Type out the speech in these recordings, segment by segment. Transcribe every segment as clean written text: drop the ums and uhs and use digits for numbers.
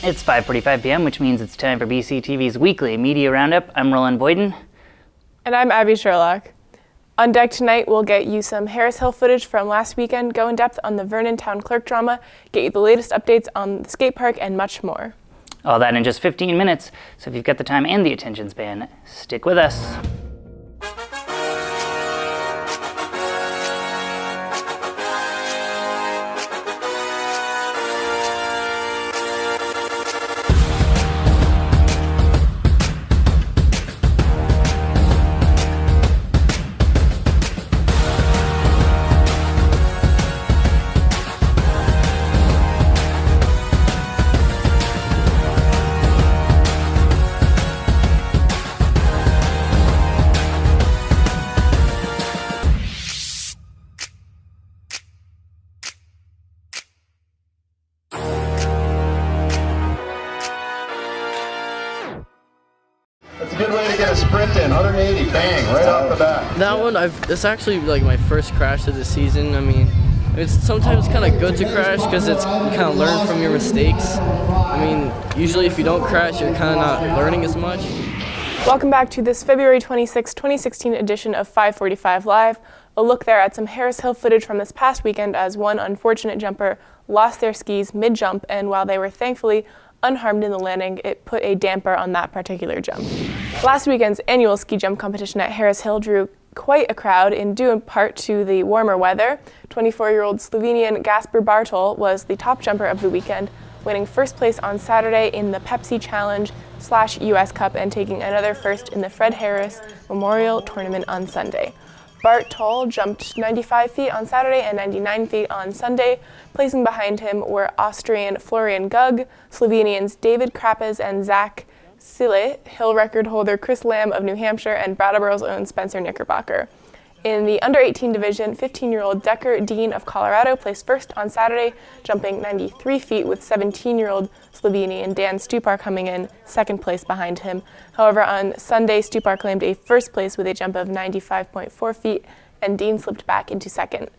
It's 5:45 p.m., which means it's time for BCTV's weekly media roundup. I'm Roland Boyden. And I'm Abby Sherlock. On deck tonight, we'll get you some Harris Hill footage from last weekend, go in depth on the Vernon Town Clerk drama, get you the latest updates on the skate park, and much more. All that in just 15 minutes, so if you've got the time and the attention span, stick with us. That's a good way to get a sprint in, 180, bang, right off the bat. That one, it's actually like my first crash of the season. I mean, it's sometimes kind of good to crash because you kind of learn from your mistakes. I mean, usually if you don't crash, you're kind of not learning as much. Welcome back to this February 26, 2016 edition of 545 Live. A look there at some Harris Hill footage from this past weekend as one unfortunate jumper lost their skis mid-jump, and while they were thankfully unharmed in the landing, it put a damper on that particular jump. Last weekend's annual ski jump competition at Harris Hill drew quite a crowd, in due in part to the warmer weather. 24-year-old Slovenian Gasper Bartol was the top jumper of the weekend, winning first place on Saturday in the Pepsi Challenge/US Cup and taking another first in the Fred Harris Memorial Tournament on Sunday. Bartol jumped 95 feet on Saturday and 99 feet on Sunday. Placing behind him were Austrian Florian Gug, Slovenians David Krapez and Zach Sille, Hill record holder Chris Lamb of New Hampshire, and Brattleboro's own Spencer Knickerbocker. In the under-18 division, 15-year-old Decker Dean of Colorado placed first on Saturday, jumping 93 feet, with 17-year-old Slovenian Dan Stupar coming in second place behind him. However, on Sunday, Stupar claimed a first place with a jump of 95.4 feet, and Dean slipped back into second.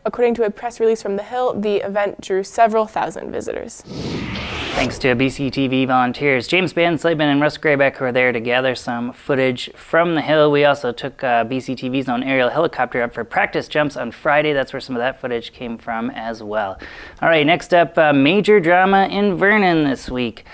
According to a press release from the Hill, the event drew several thousand visitors. Thanks to BCTV volunteers James Van Slavin and Russ Graybeck, who are there to gather some footage from the Hill. We also took BCTV's own aerial helicopter up for practice jumps on Friday. That's where some of that footage came from as well. All right, next up, major drama in Vernon this week.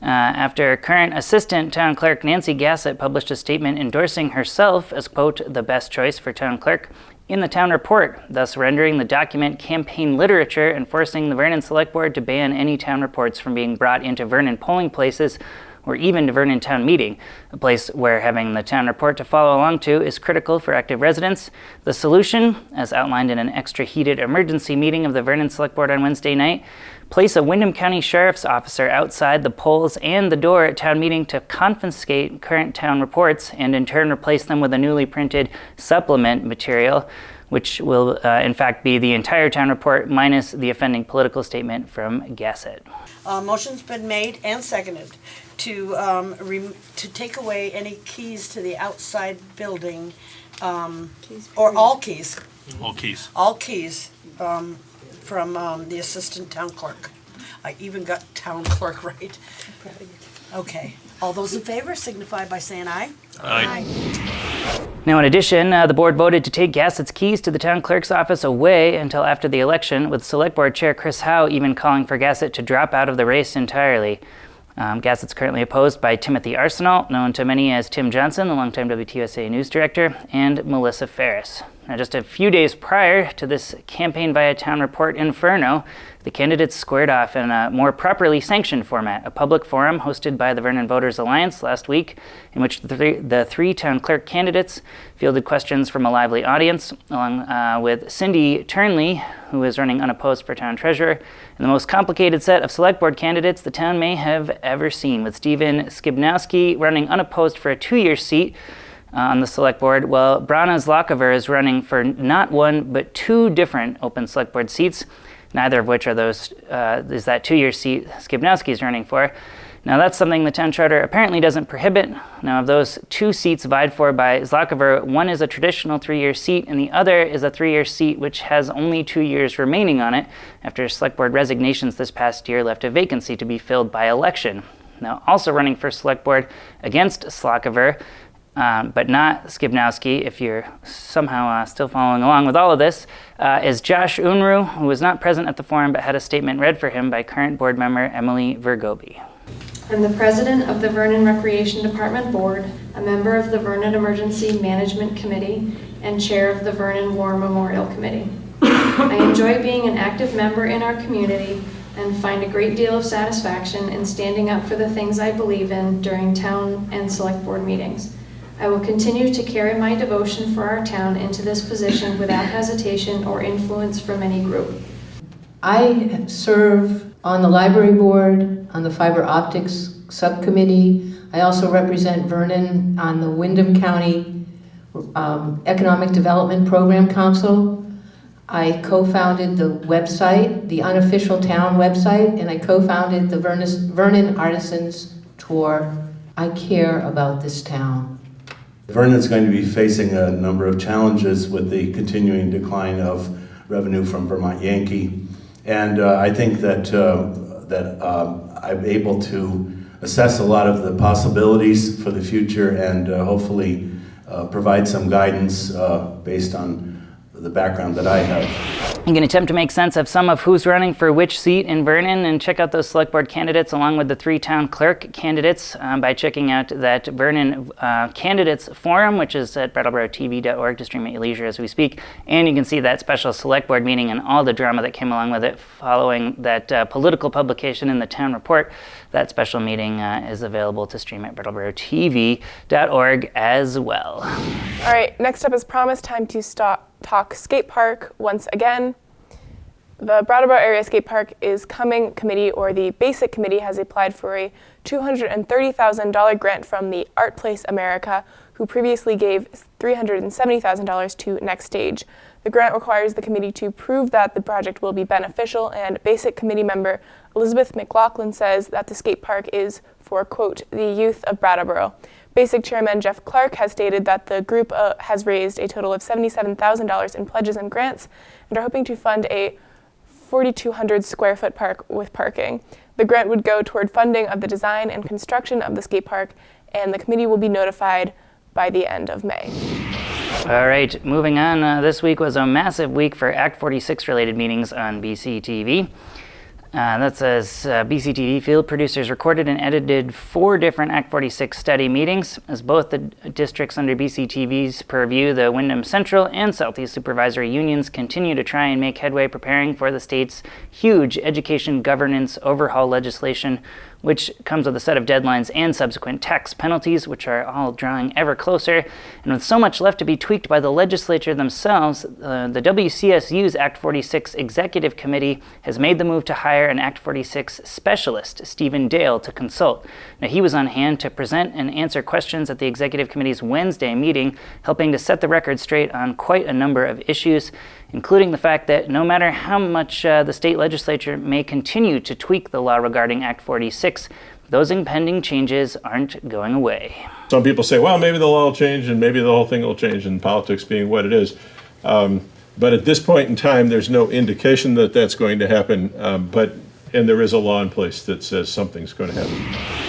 After current Assistant Town Clerk Nancy Gassett published a statement endorsing herself as, quote, the best choice for Town Clerk in the town report, thus rendering the document campaign literature and forcing the Vernon Select Board to ban any town reports from being brought into Vernon polling places or even to Vernon Town Meeting, a place where having the town report to follow along to is critical for active residents. The solution, as outlined in an extra heated emergency meeting of the Vernon Select Board on Wednesday night, place a Windham County Sheriff's officer outside the polls and the door at town meeting to confiscate current town reports and in turn replace them with a newly printed supplement material, which will in fact be the entire town report minus the offending political statement from Gassett. Motion's been made and seconded to take away any keys to the outside building, or all keys. All keys from the assistant town clerk. I even got town clerk right. I'm proud of you. Okay. All those in favor signify by saying aye. Aye. Now, in addition, the board voted to take Gassett's keys to the town clerk's office away until after the election, with Select Board Chair Chris Howe even calling for Gassett to drop out of the race entirely. Gassett's currently opposed by Timothy Arsenal, known to many as Tim Johnson, the longtime WTSA news director, and Melissa Ferris. Now, just a few days prior to this campaign via town report inferno, the candidates squared off in a more properly sanctioned format, a public forum hosted by the Vernon Voters Alliance last week, in which the three town clerk candidates fielded questions from a lively audience, along with Cindy Turnley, who is running unopposed for town treasurer, and the most complicated set of select board candidates the town may have ever seen, with Stephen Skibnowski running unopposed for a 2-year seat on the select board, while Brana Zlakover is running for not one but 2 different open select board seats, neither of which are those is that 2-year seat Skibnowski is running for. Now that's something the town charter apparently doesn't prohibit. Now of those 2 seats vied for by Zlakaver, one is a traditional 3-year seat and the other is a 3-year seat which has only 2 years remaining on it after select board resignations this past year left a vacancy to be filled by election. Now also running for select board against Zlakaver, but not Skibnowski, if you're somehow still following along with all of this, is Josh Unruh, who was not present at the forum but had a statement read for him by current board member Emily Vergobi. I'm the president of the Vernon Recreation Department Board, a member of the Vernon Emergency Management Committee, and chair of the Vernon War Memorial Committee. I enjoy being an active member in our community and find a great deal of satisfaction in standing up for the things I believe in during town and select board meetings. I will continue to carry my devotion for our town into this position without hesitation or influence from any group. I serve on the library board, on the fiber optics subcommittee. I also represent Vernon on the Windham County Economic Development Program Council. I co-founded the website, the unofficial town website, and I co-founded the Vernon Artisans Tour. I care about this town. Vernon's going to be facing a number of challenges with the continuing decline of revenue from Vermont Yankee. And I think that I'm able to assess a lot of the possibilities for the future and hopefully provide some guidance based on the background that I have. You can attempt to make sense of some of who's running for which seat in Vernon and check out those select board candidates along with the 3 town clerk candidates by checking out that Vernon Candidates Forum, which is at BrattleBoroTV.org to stream at your leisure as we speak. And you can see that special select board meeting and all the drama that came along with it following that political publication in the town report. That special meeting is available to stream at BrattleBoroTV.org as well. All right, next up as promised, time to talk skate park once again. The Brattleboro Area Skate Park is Coming Committee, or the BASIC Committee, has applied for a $230,000 grant from the Art Place America, who previously gave $370,000 to Next Stage. The grant requires the committee to prove that the project will be beneficial, and BASIC Committee member Elizabeth McLaughlin says that the skate park is for, quote, the youth of Brattleboro. BASIC Chairman Jeff Clark has stated that the group has raised a total of $77,000 in pledges and grants and are hoping to fund a 4,200 square foot park with parking. The grant would go toward funding of the design and construction of the skate park, and the committee will be notified by the end of May. All right, moving on. This week was a massive week for Act 46 related meetings on BCTV. That says BCTV field producers recorded and edited 4 different Act 46 study meetings, as both the districts under BCTV's purview, the Windham Central and Southeast Supervisory Unions, continue to try and make headway preparing for the state's huge education governance overhaul legislation, which comes with a set of deadlines and subsequent tax penalties, which are all drawing ever closer. And with so much left to be tweaked by the legislature themselves, the WCSU's Act 46 Executive Committee has made the move to hire an Act 46 specialist, Stephen Dale, to consult. Now, he was on hand to present and answer questions at the Executive Committee's Wednesday meeting, helping to set the record straight on quite a number of issues, including the fact that no matter how much the state legislature may continue to tweak the law regarding Act 46, those impending changes aren't going away. Some people say, well, maybe the law will change and maybe the whole thing will change, in politics being what it is. But at this point in time, there's no indication that that's going to happen, and there is a law in place that says something's going to happen.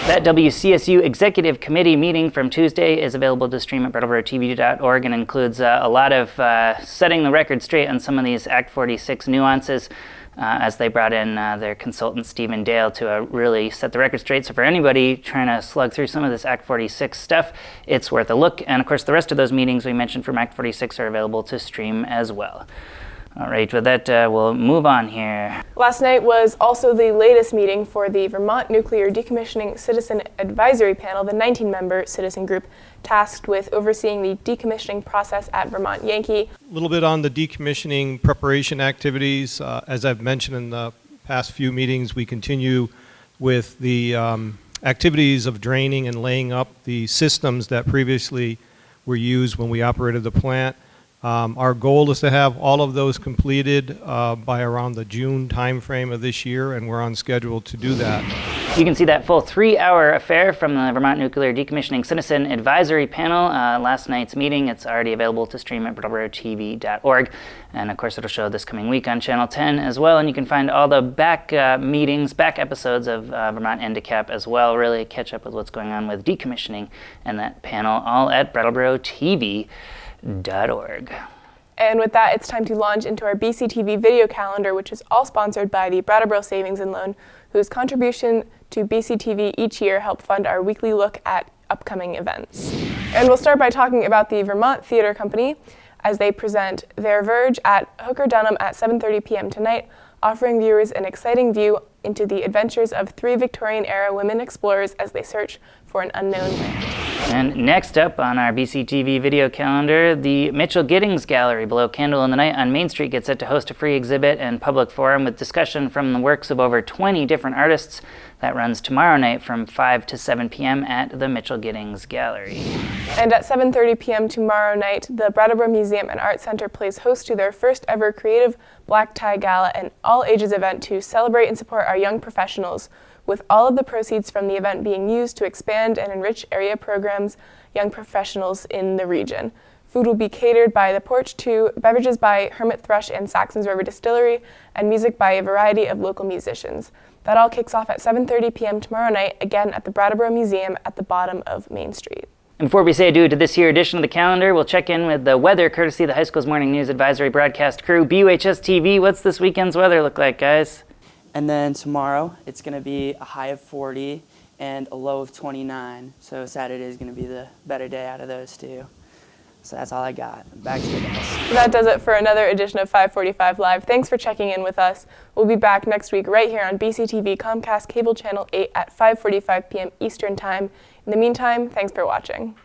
That WCSU Executive Committee meeting from Tuesday is available to stream at BrattleBoroTV.org and includes a lot of setting the record straight on some of these Act 46 nuances as they brought in their consultant Stephen Dale to really set the record straight. So for anybody trying to slug through some of this Act 46 stuff, it's worth a look. And of course, the rest of those meetings we mentioned from Act 46 are available to stream as well. All right, with that, we'll move on here. Last night was also the latest meeting for the Vermont Nuclear Decommissioning Citizen Advisory Panel, the 19-member citizen group tasked with overseeing the decommissioning process at Vermont Yankee. A little bit on the decommissioning preparation activities. As I've mentioned in the past few meetings, we continue with the activities of draining and laying up the systems that previously were used when we operated the plant. Our goal is to have all of those completed by around the June timeframe of this year, and we're on schedule to do that. You can see that full 3-hour affair from the Vermont Nuclear Decommissioning Citizen Advisory Panel, last night's meeting. It's already available to stream at BrattleBoroTV.org. And of course, it'll show this coming week on Channel 10 as well. And you can find all the back meetings, back episodes of Vermont NDCAP as well. Really catch up with what's going on with decommissioning and that panel, all at BrattleBoroTV.org. And with that, it's time to launch into our BCTV video calendar, which is all sponsored by the Brattleboro Savings and Loan, whose contribution to BCTV each year help fund our weekly look at upcoming events. And we'll start by talking about the Vermont Theater Company as they present Their Verge at Hooker Dunham at 7:30 p.m. tonight, offering viewers an exciting view into the adventures of 3 Victorian-era women explorers as they search for an unknown land. And next up on our BCTV video calendar, the Mitchell Giddings Gallery below Candle in the Night on Main Street gets set to host a free exhibit and public forum with discussion from the works of over 20 different artists. That runs tomorrow night from 5 to 7 p.m. at the Mitchell Giddings Gallery. And at 7:30 p.m. tomorrow night, the Brattleboro Museum and Art Center plays host to their first ever Creative Black Tie Gala, an all-ages event to celebrate and support our young professionals, with all of the proceeds from the event being used to expand and enrich area programs young professionals in the region. Food will be catered by The Porch 2, beverages by Hermit Thrush and Saxon's River Distillery, and music by a variety of local musicians. That all kicks off at 7:30 p.m. tomorrow night, again at the Brattleboro Museum at the bottom of Main Street. And before we say adieu to this year edition of the calendar, we'll check in with the weather courtesy of the high school's morning news advisory broadcast crew. BUHS TV, what's this weekend's weather look like, guys? And then tomorrow, it's going to be a high of 40 and a low of 29. So Saturday is going to be the better day out of those two. So that's all I got. Back to you guys. That does it for another edition of 545 Live. Thanks for checking in with us. We'll be back next week right here on BCTV Comcast Cable Channel 8 at 5:45 p.m. Eastern Time. In the meantime, thanks for watching.